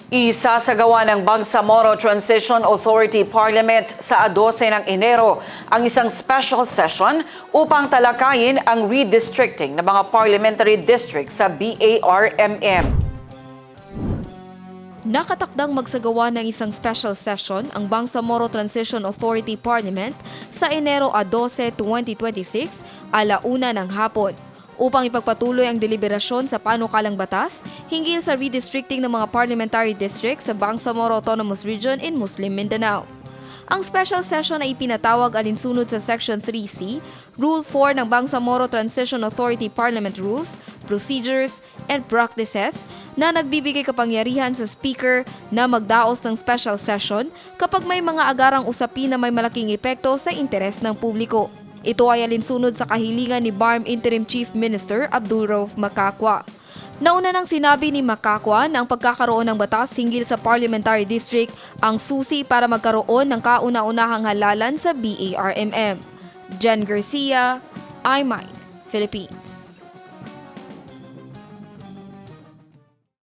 Isasagawa ng Bangsamoro Transition Authority Parliament sa 12 ng Enero ang isang special session upang talakayin ang redistricting ng mga parliamentary districts sa BARMM. Nakatakdang magsagawa ng isang special session ang Bangsamoro Transition Authority Parliament sa Enero 12, 2026, ala-1 ng hapon, upang ipagpatuloy ang deliberasyon sa panukalang batas hinggil sa redistricting ng mga parliamentary districts sa Bangsamoro Autonomous Region in Muslim Mindanao. Ang special session ay ipinatawag alinsunod sa Section 3C, Rule 4 ng Bangsamoro Transition Authority Parliament Rules, Procedures, and Practices na nagbibigay kapangyarihan sa Speaker na magdaos ng special session kapag may mga agarang usapin na may malaking epekto sa interes ng publiko. Ito ay alinsunod sa kahilingan ni BARM Interim Chief Minister Abdul Rauf Makakwa. Nauna nang sinabi ni Makakwa na ang pagkakaroon ng batas hinggil sa parliamentary district ang susi para magkaroon ng kauna-unahang halalan sa BARMM. Jen Garcia, iMinds, Philippines.